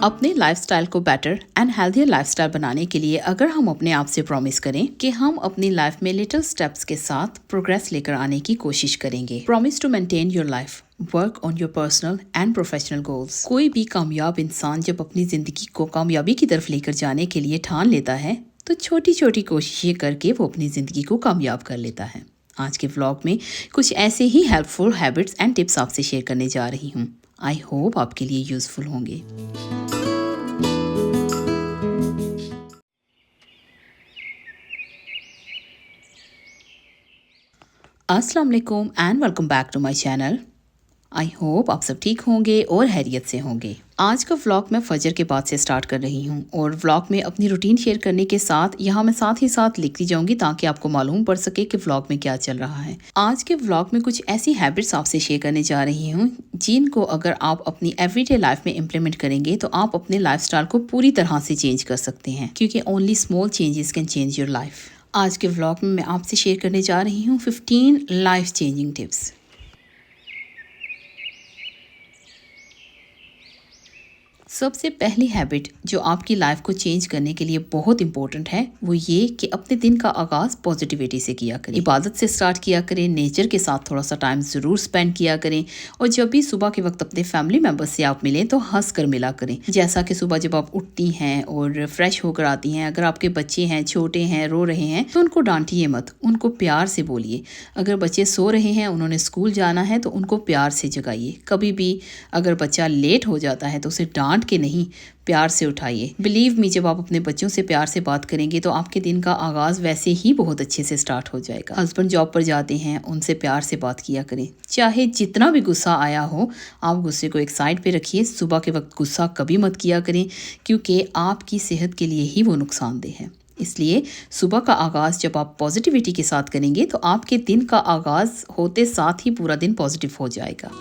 अपने लाइफस्टाइल को better and healthier lifestyle बनाने के लिए अगर हम अपने आप से प्रॉमिस करें कि हम अपनी लाइफ में लिटिल स्टेप्स के साथ प्रोग्रेस लेकर आने की कोशिश करेंगे। Promise to maintain your life, work on your personal and professional goals. कोई भी कामयाब इंसान जब अपनी जिंदगी को कामयाबी की तरफ लेकर जाने के लिए ठान लेता है तो छोटी छोटी कोशिशें करके वो अपनी जिंदगी को कामयाब कर लेता है। आज के व्लॉग में कुछ ऐसे ही हेल्पफुल हैबिट्स एंड टिप्स आपसे शेयर करने जा रही हूँ। आई होप आपके लिए यूजफुल होंगे। अस्सलाम वालेकुम and welcome back to my channel. I hope आप सब ठीक होंगे और हैरियत से होंगे। आज का व्लॉग मैं फजर के बाद से स्टार्ट कर रही हूँ और व्लॉग में अपनी रूटीन शेयर करने के साथ यहाँ मैं साथ ही साथ लिखती जाऊंगी ताकि आपको मालूम पड़ सके कि व्लॉग में क्या चल रहा है। आज के व्लॉग में कुछ ऐसी हैबिट्स आपसे शेयर करने जा रही हूँ जिनको अगर आप अपनी एवरीडे लाइफ में इम्प्लीमेंट करेंगे तो आप अपने लाइफस्टाइल को पूरी तरह से चेंज कर सकते हैं, क्योंकि only small changes can change your life. आज के व्लॉग में मैं आपसे शेयर करने जा रही हूँ 15 लाइफ चेंजिंग टिप्स। सबसे पहली हैबिट जो आपकी लाइफ को चेंज करने के लिए बहुत इंपॉर्टेंट है वो ये कि अपने दिन का आगाज़ पॉजिटिविटी से किया करें। इबादत से स्टार्ट किया करें, नेचर के साथ थोड़ा सा टाइम ज़रूर स्पेंड किया करें और जब भी सुबह के वक्त अपने फैमिली मेम्बर्स से आप मिलें तो हंस कर मिला करें। जैसा कि सुबह जब आप उठती हैं और फ्रेश होकर आती हैं, अगर आपके बच्चे हैं, छोटे हैं, रो रहे हैं तो उनको डांटिए मत, उनको प्यार से बोलिए। अगर बच्चे सो रहे हैं, उन्होंने स्कूल जाना है तो उनको प्यार से जगाइए। कभी भी अगर बच्चा लेट हो जाता है तो उसे डांट के नहीं, प्यार से उठाइए। बिलीव मी, जब आप अपने बच्चों से प्यार से बात करेंगे तो आपके दिन का आगाज वैसे ही बहुत अच्छे से स्टार्ट हो जाएगा। हस्बैंड जॉब पर जाते हैं, उनसे प्यार से बात किया करें। चाहे जितना भी गुस्सा आया हो, आप गुस्से को एक साइड पे रखिए। सुबह के वक्त गुस्सा कभी मत किया करें, क्योंकि आपकी सेहत के लिए ही वो नुकसानदेह है। इसलिए सुबह का आगाज़ जब आप पॉजिटिविटी के साथ करेंगे तो आपके दिन का आगाज़ होते साथ ही पूरा दिन पॉजिटिव हो जाएगा।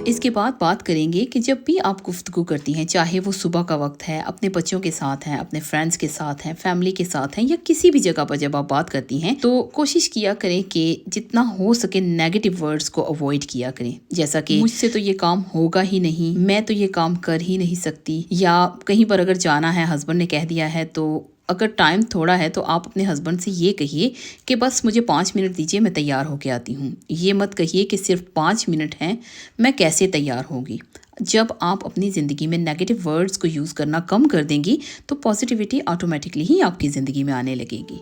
इसके बाद बात करेंगे कि जब भी आप गुफ्तगू करती हैं, चाहे वो सुबह का वक्त है, अपने बच्चों के साथ हैं, अपने फ्रेंड्स के साथ हैं, फैमिली के साथ हैं, या किसी भी जगह पर जब आप बात करती हैं तो कोशिश किया करें कि जितना हो सके नेगेटिव वर्ड्स को अवॉइड किया करें। जैसा कि मुझसे तो ये काम होगा ही नहीं, मैं तो ये काम कर ही नहीं सकती, या कहीं पर अगर जाना है, हस्बैंड ने कह दिया है तो अगर टाइम थोड़ा है तो आप अपने हस्बैंड से ये कहिए कि बस मुझे 5 मिनट दीजिए, मैं तैयार होके आती हूँ। ये मत कहिए कि सिर्फ 5 मिनट हैं, मैं कैसे तैयार होगी। जब आप अपनी ज़िंदगी में नेगेटिव वर्ड्स को यूज़ करना कम कर देंगी तो पॉजिटिविटी ऑटोमेटिकली ही आपकी ज़िंदगी में आने लगेगी।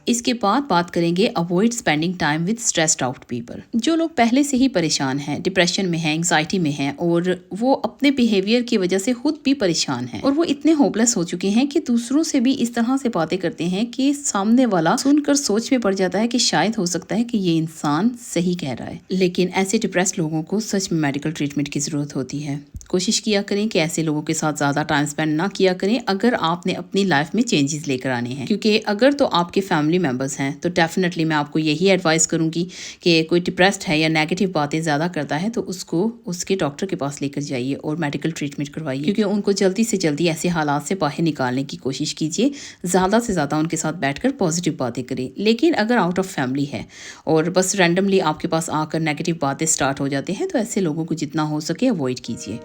इसके बाद बात करेंगे avoid spending time with stressed out people. जो लोग पहले से ही परेशान हैं, डिप्रेशन में हैं, एंग्जाइटी में हैं और वो अपने बिहेवियर की वजह से खुद भी परेशान हैं और वो इतने होपलेस हो चुके हैं कि दूसरों से भी इस तरह से बातें करते हैं कि सामने वाला सुनकर सोच में पड़ जाता है कि शायद हो सकता है कि ये इंसान सही कह रहा है। लेकिन ऐसे डिप्रेस्ड लोगों को सच में मेडिकल ट्रीटमेंट की ज़रूरत होती है। कोशिश किया करें कि ऐसे लोगों के साथ ज़्यादा टाइम स्पेंड ना किया करें अगर आपने अपनी लाइफ में चेंजेस लेकर आने हैं, क्योंकि अगर तो आपके फैमिली मेम्बर्स हैं तो डेफिनेटली मैं आपको यही एडवाइस करूंगी कि कोई डिप्रेस्ड है या नेगेटिव बातें ज़्यादा करता है तो उसको उसके डॉक्टर के पास लेकर जाइए और मेडिकल ट्रीटमेंट करवाइए, क्योंकि उनको जल्दी से जल्दी ऐसे हालात से बाहर निकालने की कोशिश कीजिए। ज़्यादा से ज़्यादा उनके साथ बैठकर पॉजिटिव बातें करें। लेकिन अगर आउट ऑफ फैमिली है और बस रैंडमली आपके पास आकर नेगेटिव बातें स्टार्ट हो जाते हैं तो ऐसे लोगों को जितना हो सके अवॉइड कीजिए।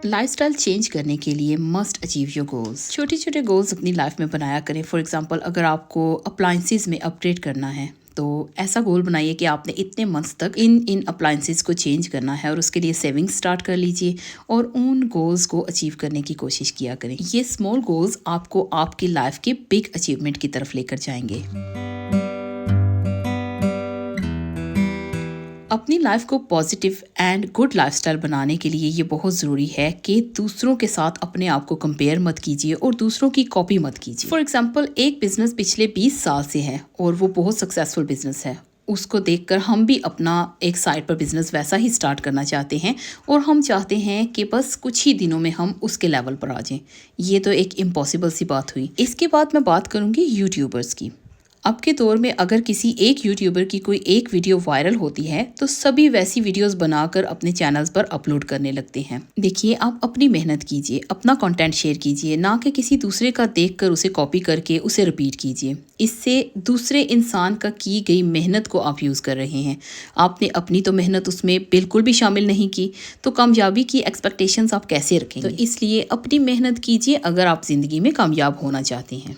लाइफस्टाइल चेंज करने के लिए मस्ट अचीव योर गोल्स। छोटे छोटे गोल्स अपनी लाइफ में बनाया करें। फॉर एग्जांपल, अगर आपको अप्लायंसेस में अपग्रेड करना है तो ऐसा गोल बनाइए कि आपने इतने मंथ्स तक इन अप्लायंसेस को चेंज करना है और उसके लिए सेविंग स्टार्ट कर लीजिए और उन गोल्स को अचीव करने की कोशिश किया करें। ये स्मॉल गोल्स आपको आपकी लाइफ के बिग अचीवमेंट की तरफ लेकर जाएंगे। अपनी लाइफ को पॉजिटिव एंड गुड लाइफस्टाइल बनाने के लिए ये बहुत ज़रूरी है कि दूसरों के साथ अपने आप को कंपेयर मत कीजिए और दूसरों की कॉपी मत कीजिए। फॉर एग्जांपल, एक बिजनेस पिछले 20 साल से है और वो बहुत सक्सेसफुल बिजनेस है। उसको देखकर हम भी अपना एक साइड पर बिजनेस वैसा ही स्टार्ट करना चाहते हैं और हम चाहते हैं कि बस कुछ ही दिनों में हम उसके लेवल पर आ जाएं। ये तो एक इम्पॉसिबल सी बात हुई। इसके बाद मैं बात करूँगी यूट्यूबर्स की। अब के दौर में अगर किसी एक यूट्यूबर की कोई एक वीडियो वायरल होती है तो सभी वैसी वीडियोस बनाकर अपने चैनल्स पर अपलोड करने लगते हैं। देखिए, आप अपनी मेहनत कीजिए, अपना कंटेंट शेयर कीजिए, ना कि किसी दूसरे का देखकर उसे कॉपी करके उसे रिपीट कीजिए। इससे दूसरे इंसान का की गई मेहनत को आप यूज़ कर रहे हैं। आपने अपनी तो मेहनत उसमें बिल्कुल भी शामिल नहीं की, तो कामयाबी की एक्सपेक्टेशंस आप कैसे रखेंगे? तो इसलिए अपनी मेहनत कीजिए अगर आप ज़िंदगी में कामयाब होना चाहते हैं।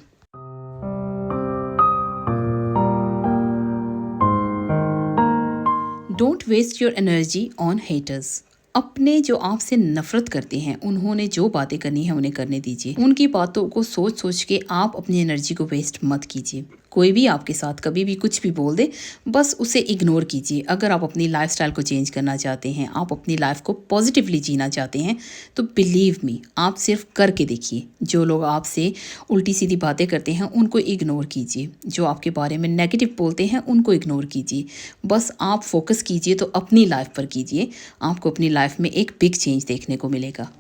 Don't waste your energy on haters. अपने जो आपसे नफरत करते हैं, उन्होंने जो बातें करनी है उन्हें करने दीजिए। उनकी बातों को सोच सोच के आप अपनी एनर्जी को वेस्ट मत कीजिए। कोई भी आपके साथ कभी भी कुछ भी बोल दे, बस उसे इग्नोर कीजिए। अगर आप अपनी लाइफस्टाइल को चेंज करना चाहते हैं, आप अपनी लाइफ को पॉजिटिवली जीना चाहते हैं, तो बिलीव मी, आप सिर्फ करके देखिए। जो लोग आपसे उल्टी सीधी बातें करते हैं उनको इग्नोर कीजिए। जो आपके बारे में नेगेटिव बोलते हैं उनको इग्नोर कीजिए। बस आप फोकस कीजिए तो अपनी लाइफ पर कीजिए। आपको अपनी लाइफ में एक बिग चेंज देखने को मिलेगा।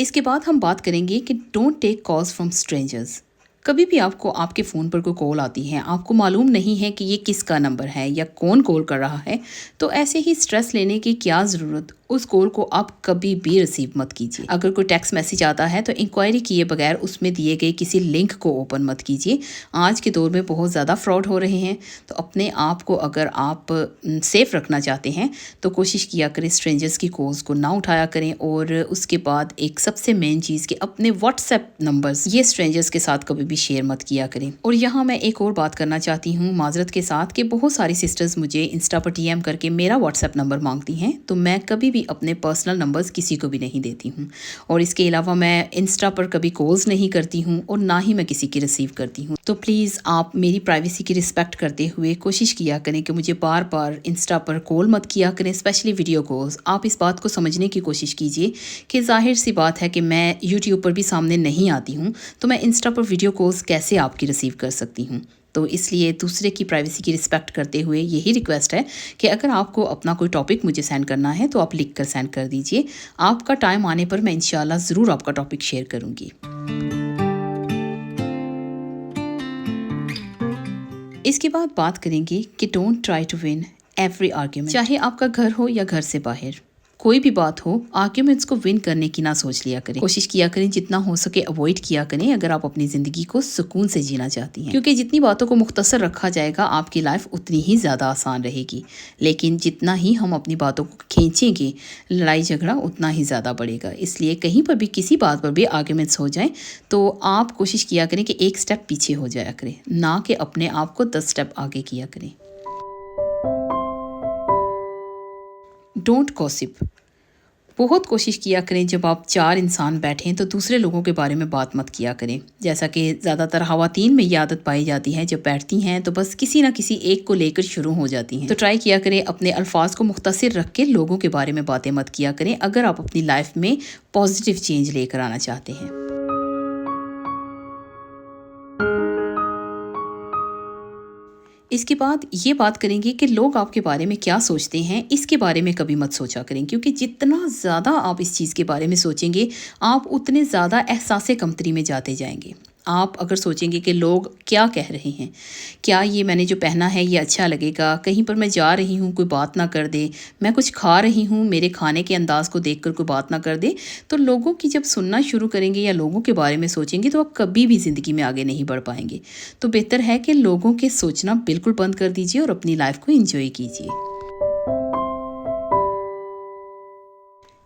इसके बाद हम बात करेंगे कि don't take calls from strangers. कभी भी आपको आपके फ़ोन पर कोई कॉल आती है, आपको मालूम नहीं है कि ये किसका नंबर है या कौन कॉल कर रहा है, तो ऐसे ही स्ट्रेस लेने की क्या ज़रूरत। उस कॉल को आप कभी भी रिसीव मत कीजिए। अगर कोई टेक्स्ट मैसेज आता है तो इंक्वायरी किए बगैर उसमें दिए गए किसी लिंक को ओपन मत कीजिए। आज के दौर में बहुत ज़्यादा फ्रॉड हो रहे हैं, तो अपने आप को अगर आप सेफ रखना चाहते हैं तो कोशिश किया करें स्ट्रेंजर्स की कॉल्स को ना उठाया करें। और उसके बाद एक सबसे मेन चीज़ कि अपने व्हाट्सएप नंबर्स ये स्ट्रेंजर्स के साथ कभी भी शेयर मत किया करें। और यहाँ मैं एक और बात करना चाहती हूँ माजरत के साथ कि बहुत सारी सिस्टर्स मुझे इंस्टा पर DM करके मेरा व्हाट्सएप नंबर मांगती हैं, तो मैं कभी भी अपने पर्सनल नंबर्स किसी को भी नहीं देती हूँ। और इसके अलावा मैं इंस्टा पर कभी कॉल्स नहीं करती हूँ और ना ही मैं किसी की रिसीव करती हूँ। तो प्लीज़ आप मेरी प्राइवेसी की रिस्पेक्ट करते हुए कोशिश किया करें कि मुझे बार बार इंस्टा पर कॉल मत किया करें, स्पेशली वीडियो कॉल्स। आप इस बात को समझने की कोशिश कीजिए कि जाहिर सी बात है कि मैं यूट्यूब पर भी सामने नहीं आती हूँ, तो मैं इंस्टा पर वीडियो कॉल्स कैसे आपकी रिसीव कर सकती हूँ। तो इसलिए दूसरे की प्राइवेसी की रिस्पेक्ट करते हुए यही रिक्वेस्ट है कि अगर आपको अपना कोई टॉपिक मुझे सेंड करना है तो आप लिख कर सेंड कर दीजिए। आपका टाइम आने पर मैं इंशाल्लाह ज़रूर आपका टॉपिक शेयर करूँगी। इसके बाद बात करेंगे कि don't try to win every argument. चाहे आपका घर हो या घर से बाहर, कोई भी बात हो, आर्ग्यूमेंट्स को विन करने की ना सोच लिया करें। कोशिश किया करें जितना हो सके अवॉइड किया करें अगर आप अपनी ज़िंदगी को सुकून से जीना चाहती हैं, क्योंकि जितनी बातों को मुख्तसर रखा जाएगा आपकी लाइफ उतनी ही ज़्यादा आसान रहेगी। लेकिन जितना ही हम अपनी बातों को खींचेंगे, लड़ाई झगड़ा उतना ही ज़्यादा बढ़ेगा। इसलिए कहीं पर भी किसी बात पर भी आर्ग्यूमेंट्स हो जाए तो आप कोशिश किया करें कि एक स्टेप पीछे हो जाया करें, ना कि अपने आप को 10 स्टेप आगे किया करें। Don't gossip. बहुत कोशिश किया करें जब आप 4 इंसान बैठें तो दूसरे लोगों के बारे में बात मत किया करें। जैसा कि ज़्यादातर ख़वातीन में ये आदत पाई जाती है, जब बैठती हैं तो बस किसी ना किसी एक को लेकर शुरू हो जाती हैं। तो ट्राई किया करें अपने अल्फाज को मुख्तसर रख के लोगों के बारे में बातें मत किया करें अगर आप अपनी लाइफ में पॉजिटिव चेंज लेकर आना चाहते हैं। इसके बाद ये बात करेंगे कि लोग आपके बारे में क्या सोचते हैं, इसके बारे में कभी मत सोचा करें, क्योंकि जितना ज़्यादा आप इस चीज़ के बारे में सोचेंगे आप उतने ज़्यादा एहसास कमतरी में जाते जाएंगे। आप अगर सोचेंगे कि लोग क्या कह रहे हैं, क्या ये मैंने जो पहना है ये अच्छा लगेगा, कहीं पर मैं जा रही हूँ कोई बात ना कर दे, मैं कुछ खा रही हूँ मेरे खाने के अंदाज़ को देखकर कोई बात ना कर दे, तो लोगों की जब सुनना शुरू करेंगे या लोगों के बारे में सोचेंगे तो आप कभी भी ज़िंदगी में आगे नहीं बढ़ पाएंगे। तो बेहतर है कि लोगों के सोचना बिल्कुल बंद कर दीजिए और अपनी लाइफ को एंजॉय कीजिए।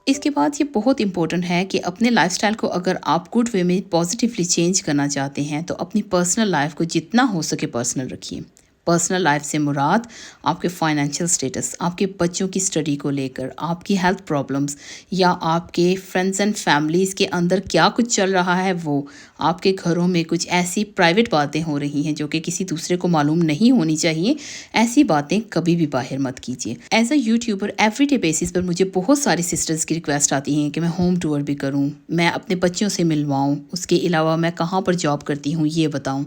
इसके बाद ये बहुत इंपॉर्टेंट है कि अपने लाइफस्टाइल को अगर आप गुड वे में पॉजिटिवली चेंज करना चाहते हैं तो अपनी पर्सनल लाइफ को जितना हो सके पर्सनल रखिए। पर्सनल लाइफ से मुराद आपके फाइनेंशियल स्टेटस, आपके बच्चों की स्टडी को लेकर, आपकी हेल्थ प्रॉब्लम्स या आपके फ्रेंड्स एंड फैमिलीज़ के अंदर क्या कुछ चल रहा है, वो आपके घरों में कुछ ऐसी प्राइवेट बातें हो रही हैं जो कि किसी दूसरे को मालूम नहीं होनी चाहिए, ऐसी बातें कभी भी बाहर मत कीजिए। As a YouTuber everyday basis पर मुझे बहुत सारी सिस्टर्स की रिक्वेस्ट आती हैं कि मैं होम टूर भी करूँ, मैं अपने बच्चों से मिलवाऊँ, उसके अलावा मैं कहाँ पर जॉब करती हूँ ये बताऊँ,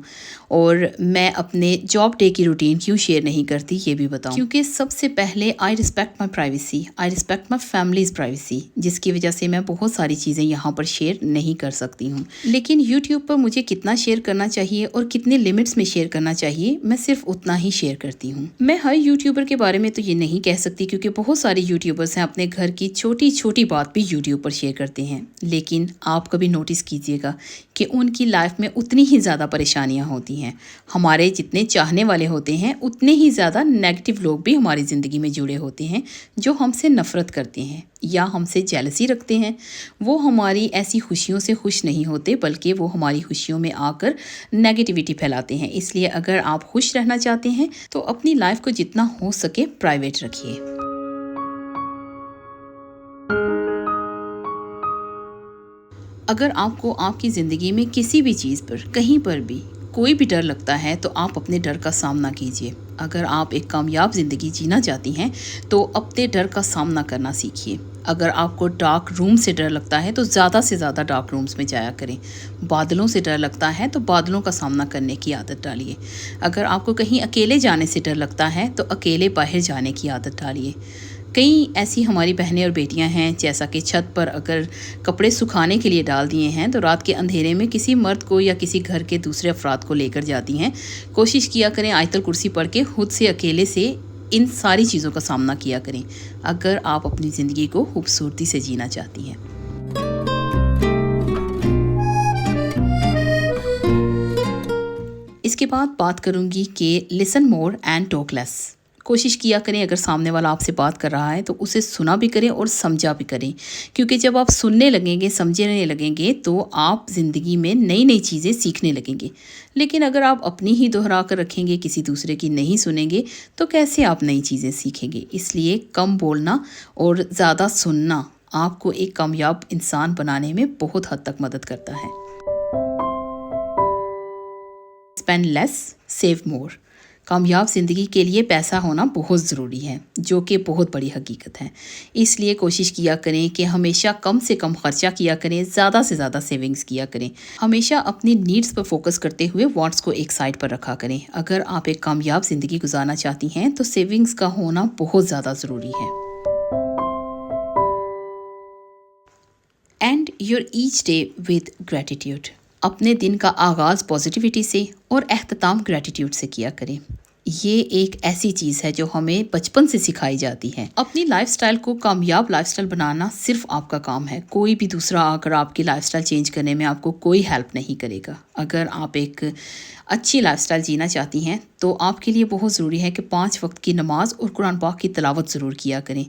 और मैं अपने जॉब डे की की रूटीन क्यों शेयर नहीं करती ये भी बताऊं। क्योंकि सबसे पहले I respect my privacy, I respect my families privacy, जिसकी वजह से मैं बहुत सारी चीज़ें यहाँ पर शेयर नहीं कर सकती हूँ। लेकिन यूट्यूब पर मुझे कितना शेयर करना चाहिए और कितने लिमिट्स में शेयर करना चाहिए, मैं सिर्फ उतना ही शेयर करती हूँ। मैं हर यूट्यूबर के बारे में तो ये नहीं कह सकती, क्योंकि बहुत सारे यूट्यूबर्स हैं अपने घर की छोटी छोटी बात भी यूट्यूब पर शेयर करते हैं। लेकिन आप कभी नोटिस कीजिएगा कि उनकी लाइफ में उतनी ही ज़्यादा परेशानियाँ होती हैं। हमारे जितने चाहने वाले होते हैं उतने ही ज़्यादा नेगेटिव लोग भी हमारी ज़िंदगी में जुड़े होते हैं, जो हमसे नफ़रत करते हैं या हमसे जेलसी रखते हैं। वो हमारी ऐसी खुशियों से खुश नहीं होते, बल्कि वो हमारी खुशियों में आकर नेगेटिविटी फैलाते हैं। इसलिए अगर आप खुश रहना चाहते हैं तो अपनी लाइफ को जितना हो सके प्राइवेट रखिए। अगर आपको आपकी ज़िंदगी में किसी भी चीज़ पर, कहीं पर भी कोई भी डर लगता है तो आप अपने डर का सामना कीजिए। अगर आप एक कामयाब ज़िंदगी जीना चाहती हैं तो अपने डर का सामना करना सीखिए। अगर आपको डार्क रूम से डर लगता है तो ज़्यादा से ज़्यादा डार्क रूम्स में जाया करें। बादलों से डर लगता है तो बादलों का सामना करने की आदत डालिए। अगर आपको कहीं अकेले जाने से डर लगता है तो अकेले बाहर जाने की आदत डालिए। कई ऐसी हमारी बहनें और बेटियां हैं, जैसा कि छत पर अगर कपड़े सुखाने के लिए डाल दिए हैं तो रात के अंधेरे में किसी मर्द को या किसी घर के दूसरे अफराद को लेकर जाती हैं। कोशिश किया करें आयतल कुर्सी पढ़ के खुद से अकेले से इन सारी चीज़ों का सामना किया करें, अगर आप अपनी ज़िंदगी को खूबसूरती से जीना चाहती हैं। इसके बाद बात करूंगी कि listen more and talk less. कोशिश किया करें अगर सामने वाला आपसे बात कर रहा है तो उसे सुना भी करें और समझा भी करें, क्योंकि जब आप सुनने लगेंगे, समझने लगेंगे तो आप ज़िंदगी में नई नई चीज़ें सीखने लगेंगे। लेकिन अगर आप अपनी ही दोहरा कर रखेंगे, किसी दूसरे की नहीं सुनेंगे, तो कैसे आप नई चीज़ें सीखेंगे। इसलिए कम बोलना और ज़्यादा सुनना आपको एक कामयाब इंसान बनाने में बहुत हद तक मदद करता है। स्पेंड लेस सेव मोर। कामयाब ज़िंदगी के लिए पैसा होना बहुत ज़रूरी है, जो कि बहुत बड़ी हकीकत है। इसलिए कोशिश किया करें कि हमेशा कम से कम खर्चा किया करें, ज़्यादा से ज़्यादा सेविंग्स किया करें। हमेशा अपनी नीड्स पर फोकस करते हुए वांट्स को एक साइड पर रखा करें। अगर आप एक कामयाब ज़िंदगी गुजारना चाहती हैं तो सेविंग्स का होना बहुत ज़्यादा ज़रूरी है। And your each day with gratitude. अपने दिन का आगाज़ पॉजिटिविटी से और एहतमाम ग्रैटिट्यूड से किया करें। ये एक ऐसी चीज़ है जो हमें बचपन से सिखाई जाती है। अपनी लाइफस्टाइल को कामयाब लाइफस्टाइल बनाना सिर्फ आपका काम है। कोई भी दूसरा आकर आपकी लाइफस्टाइल चेंज करने में आपको कोई हेल्प नहीं करेगा। अगर आप एक अच्छी लाइफस्टाइल जीना चाहती हैं तो आपके लिए बहुत ज़रूरी है कि 5 वक्त की नमाज़ और कुरान पाक की तिलावत ज़रूर किया करें।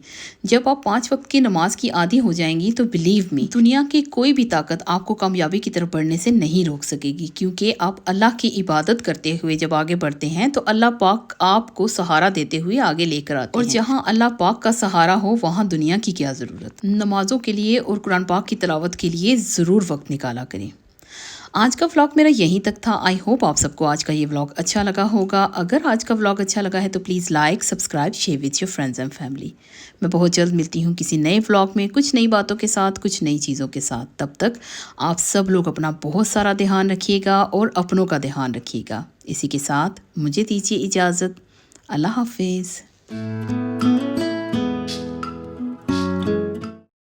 जब आप 5 वक्त की नमाज की आदी हो जाएंगी तो बिलीव मी, दुनिया की कोई भी ताकत आपको कामयाबी की तरफ बढ़ने से नहीं रोक सकेगी, क्योंकि आप अल्लाह की इबादत करते हुए जब आगे बढ़ते हैं तो अल्लाह पाक आपको सहारा देते हुए आगे लेकर आते हैं। और जहाँ अल्लाह पाक का सहारा हो वहाँ दुनिया की क्या ज़रूरत। नमाजों के लिए और कुरान पाक की तिलावत के लिए ज़रूर वक्त निकाला करें। आज का व्लॉग मेरा यहीं तक था। आई होप आप सबको आज का ये व्लॉग अच्छा लगा होगा। अगर आज का व्लॉग अच्छा लगा है तो please like, subscribe, share with your friends and family. मैं बहुत जल्द मिलती हूँ किसी नए व्लॉग में, कुछ नई बातों के साथ, कुछ नई चीज़ों के साथ। तब तक आप सब लोग अपना बहुत सारा ध्यान रखिएगा और अपनों का ध्यान रखिएगा। इसी के साथ मुझे दीजिए इजाज़त। अल्लाह हाफिज़।